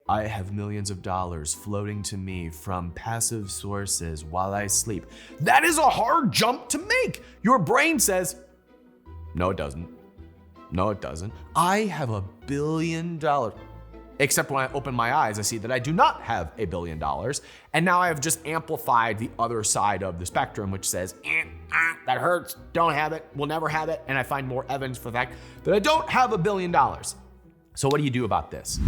I have millions of dollars floating to me from passive sources while I sleep. That is a hard jump to make. Your brain says, no, it doesn't. No, it doesn't. I have $1 billion. Except when I open my eyes, I see that I do not have $1 billion. And now I have just amplified the other side of the spectrum, which says, that hurts, don't have it, will never have it. And I find more evidence for the fact that I don't have $1 billion. So what do you do about this?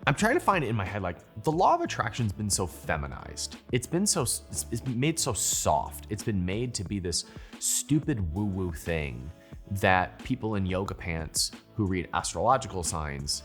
I'm trying to find it in my head, like the law of attraction's been so feminized. It's made so soft. It's been made to be this stupid woo-woo thing that people in yoga pants who read astrological signs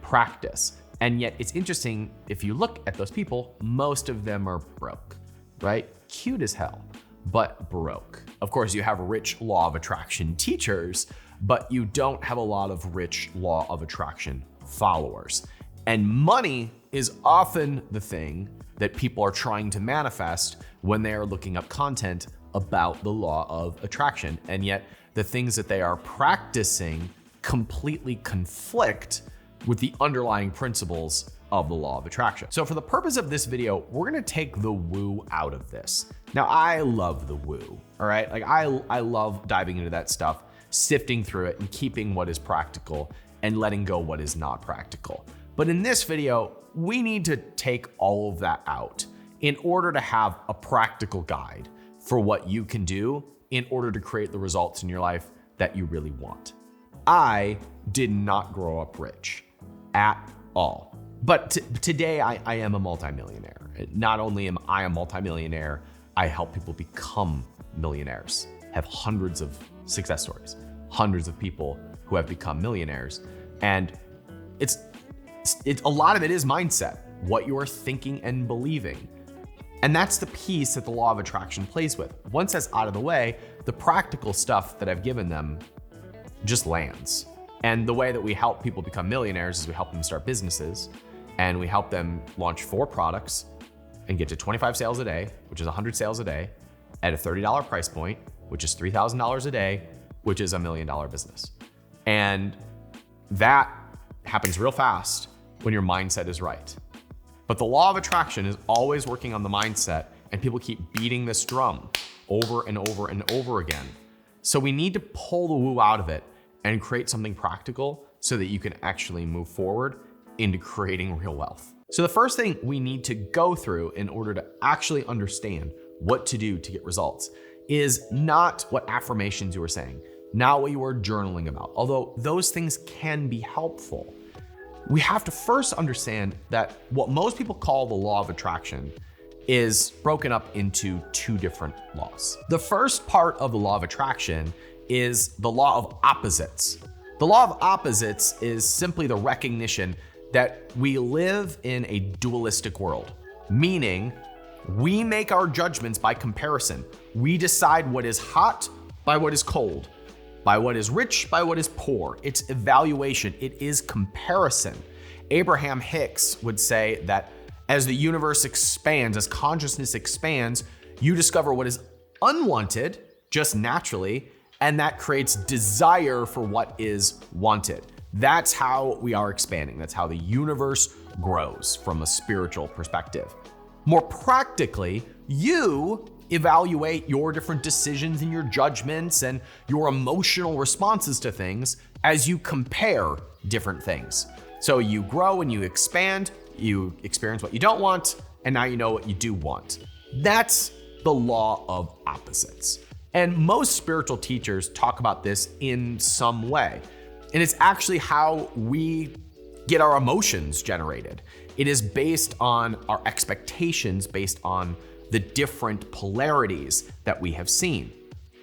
practice. And yet it's interesting, if you look at those people, most of them are broke, right? Cute as hell, but broke. Of course, you have rich law of attraction teachers, but you don't have a lot of rich law of attraction followers. And money is often the thing that people are trying to manifest when they are looking up content about the law of attraction. And yet the things that they are practicing completely conflict with the underlying principles of the law of attraction. So for the purpose of this video, we're gonna take the woo out of this. Now, I love the woo, all right? Like I love diving into that stuff, sifting through it and keeping what is practical and letting go what is not practical. But in this video, we need to take all of that out in order to have a practical guide for what you can do in order to create the results in your life that you really want. I did not grow up rich at all. But today I am a multimillionaire. Not only am I a multimillionaire, I help people become millionaires. Have hundreds of success stories, hundreds of people who have become millionaires. And it's a lot of it is mindset, what you are thinking and believing. And that's the piece that the law of attraction plays with. Once that's out of the way, the practical stuff that I've given them just lands. And the way that we help people become millionaires is we help them start businesses, and we help them launch 4 products and get to 25 sales a day, which is 100 sales a day, at a $30 price point, which is $3,000 a day, which is $1 million business. And that happens real fast when your mindset is right. But the law of attraction is always working on the mindset, and people keep beating this drum over and over and over again. So we need to pull the woo out of it and create something practical so that you can actually move forward into creating real wealth. So the first thing we need to go through in order to actually understand what to do to get results is not what affirmations you were saying, not what you were journaling about, although those things can be helpful. We have to first understand that what most people call the law of attraction is broken up into 2 different laws. The first part of the law of attraction is the law of opposites. The law of opposites is simply the recognition that we live in a dualistic world, meaning we make our judgments by comparison. We decide what is hot by what is cold, by what is rich, by what is poor. It's evaluation, it is comparison. Abraham Hicks would say that as the universe expands, as consciousness expands, you discover what is unwanted just naturally, and that creates desire for what is wanted. That's how we are expanding. That's how the universe grows from a spiritual perspective. More practically, you evaluate your different decisions and your judgments and your emotional responses to things as you compare different things. So you grow and you expand, you experience what you don't want, and now you know what you do want. That's the law of opposites. And most spiritual teachers talk about this in some way. And it's actually how we get our emotions generated. It is based on our expectations, based on the different polarities that we have seen.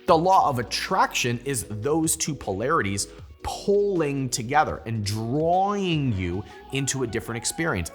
The law of attraction is those 2 polarities pulling together and drawing you into a different experience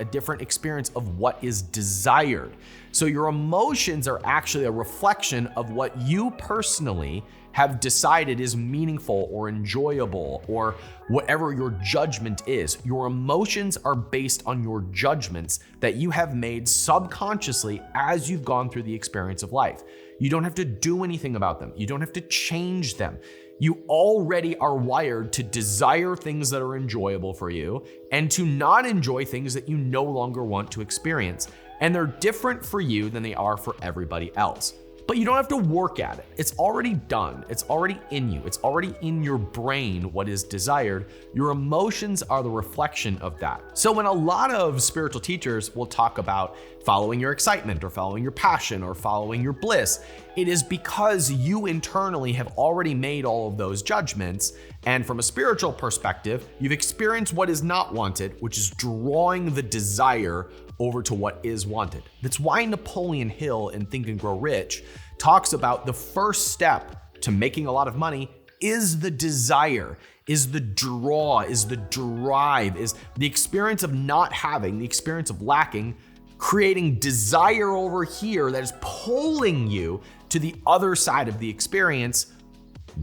of what is desired. So your emotions are actually a reflection of what you personally have decided is meaningful or enjoyable or whatever your judgment is. Your emotions are based on your judgments that you have made subconsciously as you've gone through the experience of life. You don't have to do anything about them. You don't have to change them. You already are wired to desire things that are enjoyable for you and to not enjoy things that you no longer want to experience. And they're different for you than they are for everybody else. But you don't have to work at it. It's already done. It's already in you. It's already in your brain what is desired. Your emotions are the reflection of that. So when a lot of spiritual teachers will talk about following your excitement or following your passion or following your bliss, it is because you internally have already made all of those judgments. And from a spiritual perspective, you've experienced what is not wanted, which is drawing the desire over to what is wanted. That's why Napoleon Hill in Think and Grow Rich talks about the first step to making a lot of money is the desire, is the draw, is the drive, is the experience of not having, the experience of lacking, creating desire over here that is pulling you to the other side of the experience,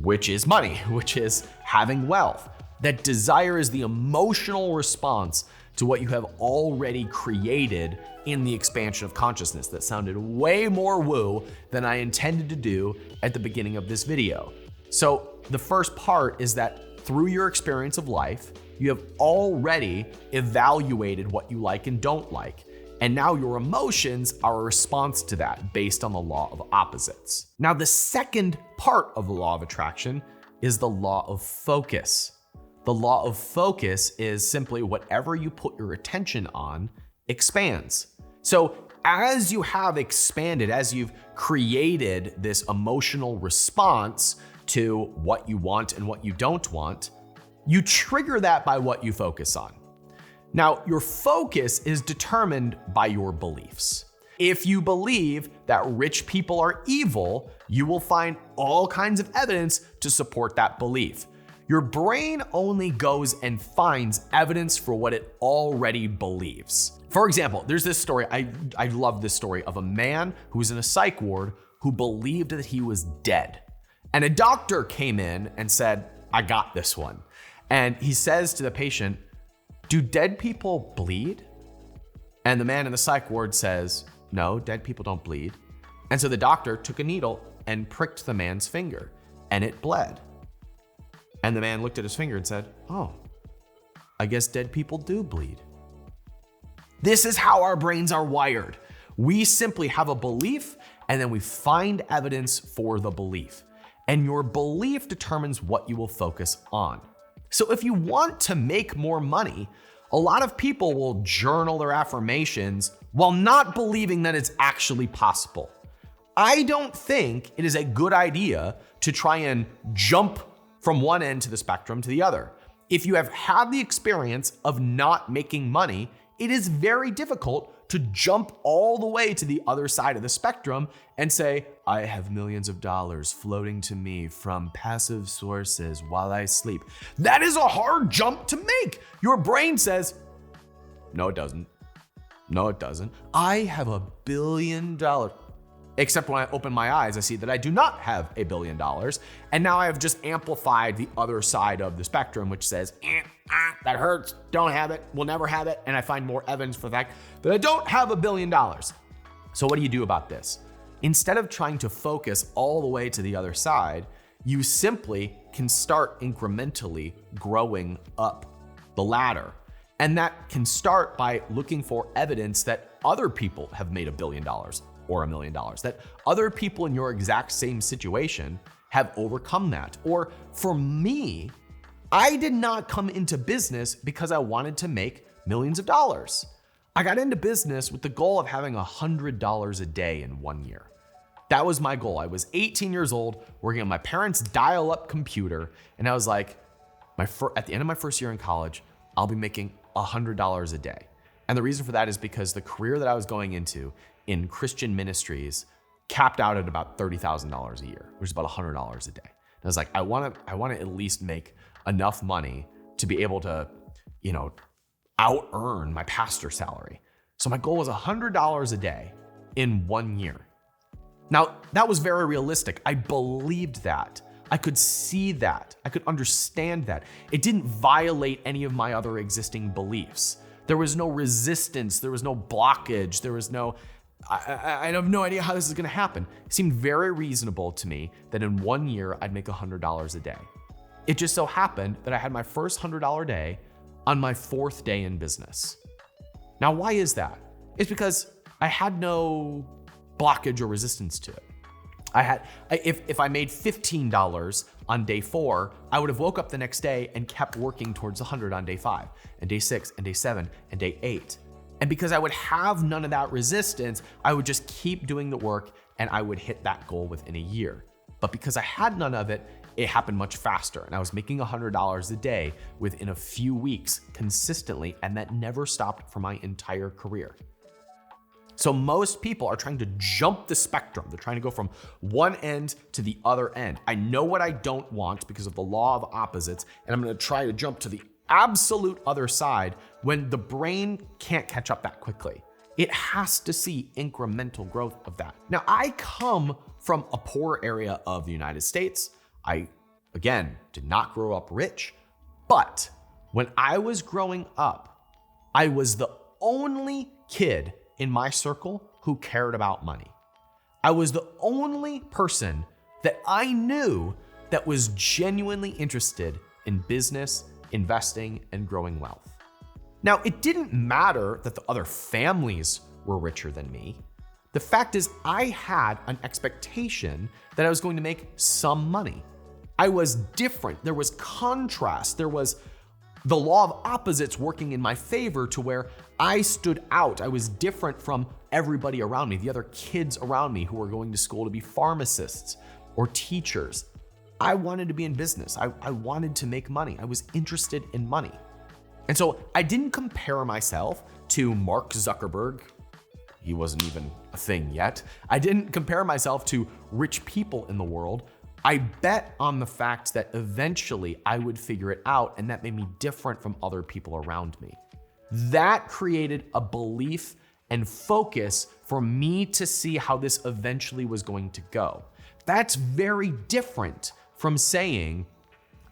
which is money, which is having wealth. That desire is the emotional response to what you have already created in the expansion of consciousness. That sounded way more woo than I intended to do at the beginning of this video. So the first part is that through your experience of life, you have already evaluated what you like and don't like. And now your emotions are a response to that based on the law of opposites. Now, the second part of the law of attraction is the law of focus. The law of focus is simply whatever you put your attention on expands. So as you have expanded, as you've created this emotional response to what you want and what you don't want, you trigger that by what you focus on. Now, your focus is determined by your beliefs. If you believe that rich people are evil, you will find all kinds of evidence to support that belief. Your brain only goes and finds evidence for what it already believes. For example, there's this story, I love this story of a man who was in a psych ward who believed that he was dead. And a doctor came in and said, I got this one. And he says to the patient, do dead people bleed? And the man in the psych ward says, no, dead people don't bleed. And so the doctor took a needle and pricked the man's finger and it bled. And the man looked at his finger and said, oh, I guess dead people do bleed. This is how our brains are wired. We simply have a belief and then we find evidence for the belief. And your belief determines what you will focus on. So if you want to make more money, a lot of people will journal their affirmations while not believing that it's actually possible. I don't think it is a good idea to try and jump from one end to the spectrum to the other. If you have had the experience of not making money, it is very difficult to jump all the way to the other side of the spectrum and say, I have millions of dollars floating to me from passive sources while I sleep. That is a hard jump to make. Your brain says, no, it doesn't. No, it doesn't. I have $1 billion. Except when I open my eyes, I see that I do not have $1 billion. And now I have just amplified the other side of the spectrum, which says, that hurts, don't have it, will never have it. And I find more evidence for the fact that I don't have $1 billion. So what do you do about this? Instead of trying to focus all the way to the other side, you simply can start incrementally growing up the ladder. And that can start by looking for evidence that other people have made $1 billion or $1 million, that other people in your exact same situation have overcome that. Or for me, I did not come into business because I wanted to make millions of dollars. I got into business with the goal of having $100 a day in 1 year. That was my goal. I was 18 years old, working on my parents' dial-up computer, and I was like, at the end of my first year in college, I'll be making $100 a day. And the reason for that is because the career that I was going into in Christian ministries capped out at about $30,000 a year, which is about $100 a day. And I was like, I want to at least make enough money to be able to, out earn my pastor salary. So my goal was $100 a day in 1 year. Now, that was very realistic. I believed that. I could see that. I could understand that. It didn't violate any of my other existing beliefs. There was no resistance. There was no blockage. There was no I have no idea how this is gonna happen. It seemed very reasonable to me that in 1 year, I'd make $100 a day. It just so happened that I had my first $100 day on my 4th day in business. Now, why is that? It's because I had no blockage or resistance to it. If I made $15 on day 4, I would have woke up the next day and kept working towards 100 on day 5, and day 6, and day 7, and day 8. And because I would have none of that resistance, I would just keep doing the work and I would hit that goal within a year. But because I had none of it, it happened much faster. And I was making $100 a day within a few weeks consistently, and that never stopped for my entire career. So most people are trying to jump the spectrum. They're trying to go from one end to the other end. I know what I don't want because of the law of opposites, and I'm gonna try to jump to the absolute other side when the brain can't catch up that quickly. It has to see incremental growth of that. Now, I come from a poor area of the United States. I, again, did not grow up rich, but when I was growing up, I was the only kid in my circle who cared about money. I was the only person that I knew that was genuinely interested in business, investing, and growing wealth. Now, it didn't matter that the other families were richer than me. The fact is, I had an expectation that I was going to make some money. I was different. There was contrast. There was the law of opposites working in my favor to where I stood out. I was different from everybody around me, the other kids around me who were going to school to be pharmacists or teachers. I wanted to be in business. I wanted to make money. I was interested in money. And so I didn't compare myself to Mark Zuckerberg. He wasn't even a thing yet. I didn't compare myself to rich people in the world. I bet on the fact that eventually I would figure it out, and that made me different from other people around me. That created a belief and focus for me to see how this eventually was going to go. That's very different from saying,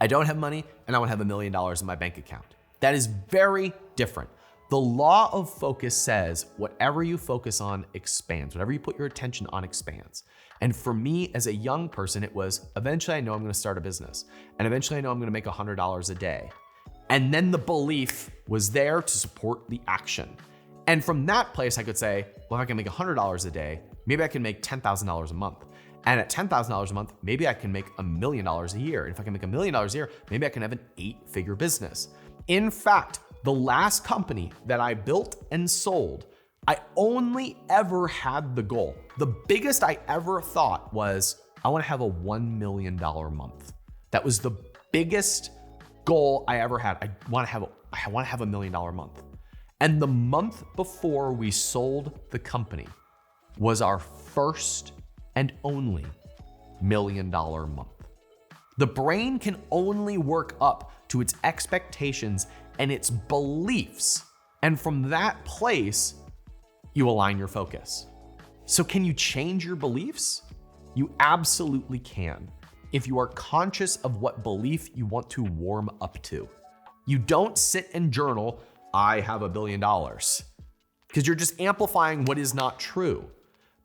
I don't have money and I want to have $1 million in my bank account. That is very different. The law of focus says whatever you focus on expands. Whatever you put your attention on expands. And for me as a young person, it was eventually I know I'm going to start a business. And eventually I know I'm going to make $100 a day. And then the belief was there to support the action. And from that place, I could say, well, if I can make $100 a day, maybe I can make $10,000 a month. And at $10,000 a month, maybe I can make $1 million a year. And if I can make $1 million a year, maybe I can have an 8-figure business. In fact, the last company that I built and sold, I only ever had the goal. The biggest I ever thought was, I want to have a $1 million month. That was the biggest goal I ever had. I want to have $1 million month. And the month before we sold the company was our first and only $1 million month. The brain can only work up to its expectations and its beliefs. And from that place, you align your focus. So can you change your beliefs? You absolutely can, if you are conscious of what belief you want to warm up to. You don't sit and journal, I have $1 billion, because you're just amplifying what is not true.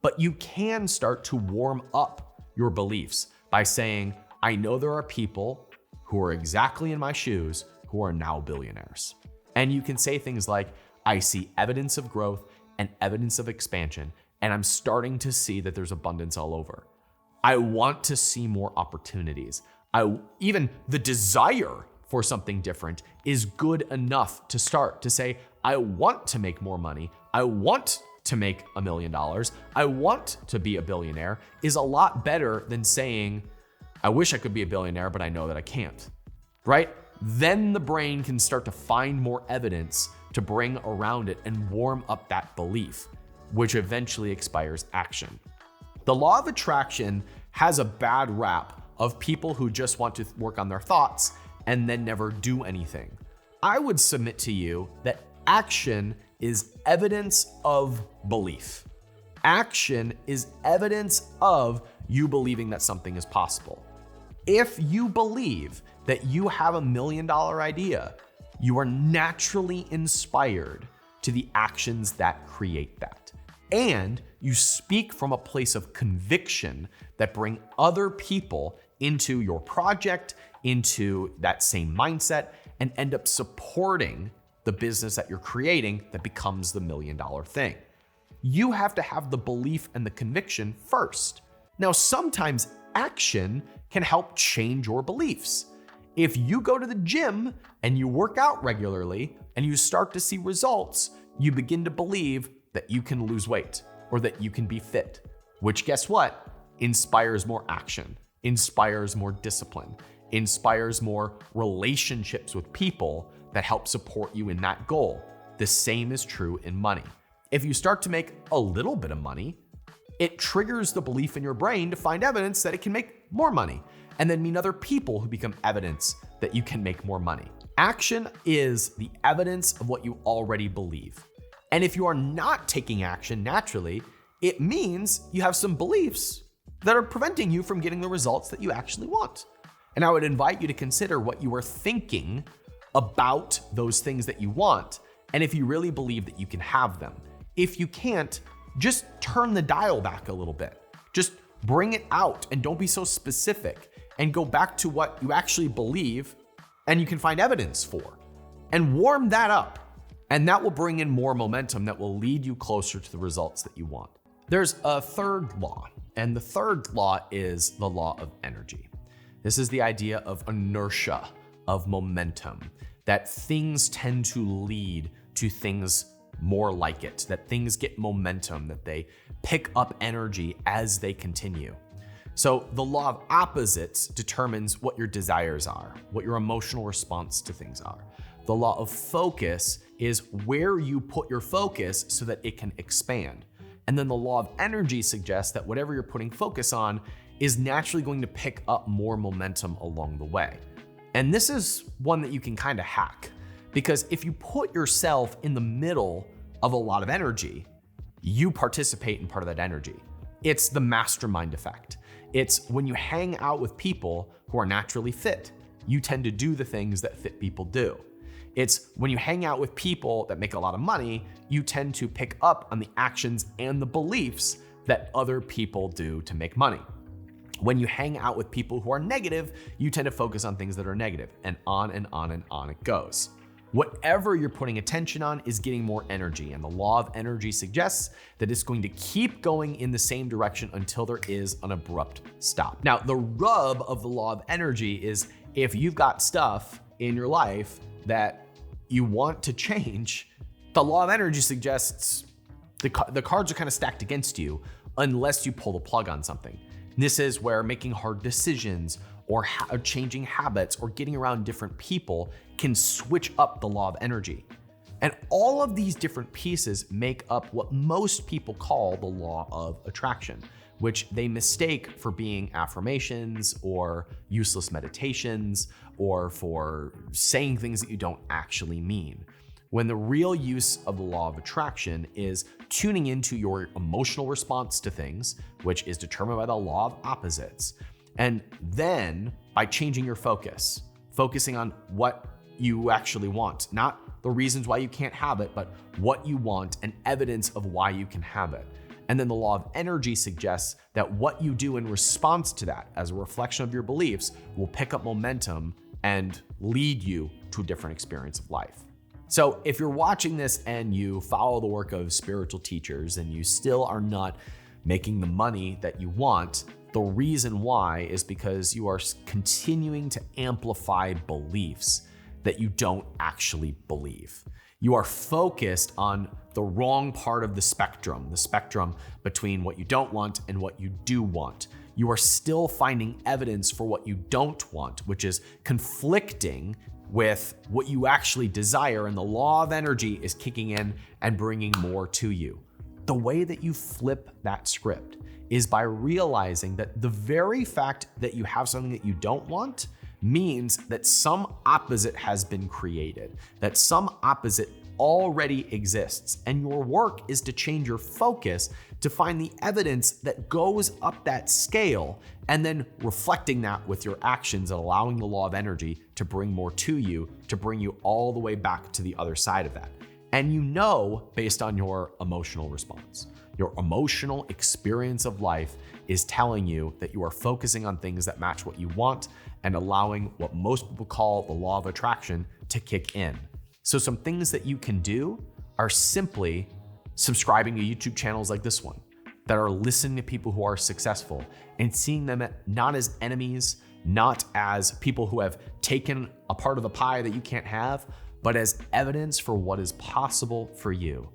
But you can start to warm up your beliefs by saying, I know there are people who are exactly in my shoes who are now billionaires. And you can say things like, I see evidence of growth and evidence of expansion, and I'm starting to see that there's abundance all over. I want to see more opportunities. Even the desire for something different is good enough to start to say, I want to make more money. I want to make $1 million. I want to be a billionaire is a lot better than saying, I wish I could be a billionaire, but I know that I can't, right? Then the brain can start to find more evidence to bring around it and warm up that belief, which eventually inspires action. The law of attraction has a bad rap of people who just want to work on their thoughts and then never do anything. I would submit to you that action is evidence of belief. Action is evidence of you believing that something is possible. If you believe that you have $1 million idea, you are naturally inspired to the actions that create that. and you speak from a place of conviction that bring other people into your project, into that same mindset, and end up supporting the business that you're creating that becomes the $1 million thing. You have to have the belief and the conviction first. Now, sometimes action can help change your beliefs. If you go to the gym and you work out regularly and you start to see results, you begin to believe that you can lose weight or that you can be fit, which, guess what? Inspires more action, inspires more discipline, inspires more relationships with people that help support you in that goal. The same is true in money. If you start to make a little bit of money, it triggers the belief in your brain to find evidence that it can make more money, and then meet other people who become evidence that you can make more money. Action is the evidence of what you already believe. And if you are not taking action naturally, it means you have some beliefs that are preventing you from getting the results that you actually want. And I would invite you to consider what you are thinking about those things that you want, and if you really believe that you can have them. If you can't, just turn the dial back a little bit. Just bring it out and don't be so specific, and go back to what you actually believe and you can find evidence for, and warm that up. And that will bring in more momentum that will lead you closer to the results that you want. There's a third law, and the third law is the law of energy. This is the idea of inertia, of momentum, that things tend to lead to things more like it, that things get momentum, that they pick up energy as they continue. So the law of opposites determines what your desires are, what your emotional response to things are. The law of focus is where you put your focus so that it can expand. And then the law of energy suggests that whatever you're putting focus on is naturally going to pick up more momentum along the way. And this is one that you can kind of hack, because if you put yourself in the middle of a lot of energy, you participate in part of that energy. It's the mastermind effect. It's when you hang out with people who are naturally fit, you tend to do the things that fit people do. It's when you hang out with people that make a lot of money, you tend to pick up on the actions and the beliefs that other people do to make money. When you hang out with people who are negative, you tend to focus on things that are negative, and on and on and on it goes. Whatever you're putting attention on is getting more energy, and the law of energy suggests that it's going to keep going in the same direction until there is an abrupt stop. Now, the rub of the law of energy is if you've got stuff in your life that you want to change, the law of energy suggests the cards are kind of stacked against you unless you pull the plug on something. This is where making hard decisions or changing habits or getting around different people can switch up the law of energy. And all of these different pieces make up what most people call the law of attraction, which they mistake for being affirmations or useless meditations or for saying things that you don't actually mean. When the real use of the law of attraction is tuning into your emotional response to things, which is determined by the law of opposites. And then by changing your focus, focusing on what you actually want, not the reasons why you can't have it, but what you want and evidence of why you can have it. And then the law of energy suggests that what you do in response to that as a reflection of your beliefs will pick up momentum and lead you to a different experience of life. So if you're watching this and you follow the work of spiritual teachers and you still are not making the money that you want, the reason why is because you are continuing to amplify beliefs that you don't actually believe. You are focused on the wrong part of the spectrum between what you don't want and what you do want. You are still finding evidence for what you don't want, which is conflicting with what you actually desire, and the law of energy is kicking in and bringing more to you. The way that you flip that script is by realizing that the very fact that you have something that you don't want means that some opposite has been created, that some opposite already exists, and your work is to change your focus to find the evidence that goes up that scale, and then reflecting that with your actions and allowing the law of energy to bring more to you, to bring you all the way back to the other side of that. And you know, based on your emotional response, Your emotional experience of life is telling you that you are focusing on things that match what you want and allowing what most people call the law of attraction to kick in. So some things that you can do are simply subscribing to YouTube channels like this one that are listening to people who are successful and seeing them not as enemies, not as people who have taken a part of the pie that you can't have, but as evidence for what is possible for you.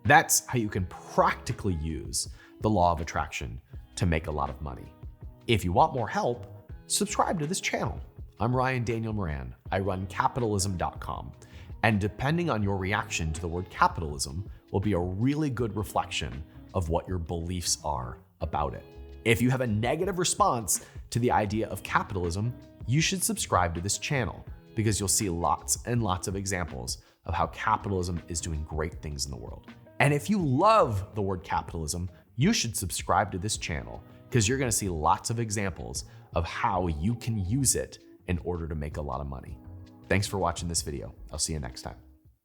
That's how you can practically use the law of attraction to make a lot of money. If you want more help, subscribe to this channel. I'm Ryan Daniel Moran. I run capitalism.com. And depending on your reaction to the word capitalism will be a really good reflection of what your beliefs are about it. If you have a negative response to the idea of capitalism, you should subscribe to this channel because you'll see lots and lots of examples of how capitalism is doing great things in the world. And if you love the word capitalism, you should subscribe to this channel because you're gonna see lots of examples of how you can use it in order to make a lot of money. Thanks for watching this video. I'll see you next time.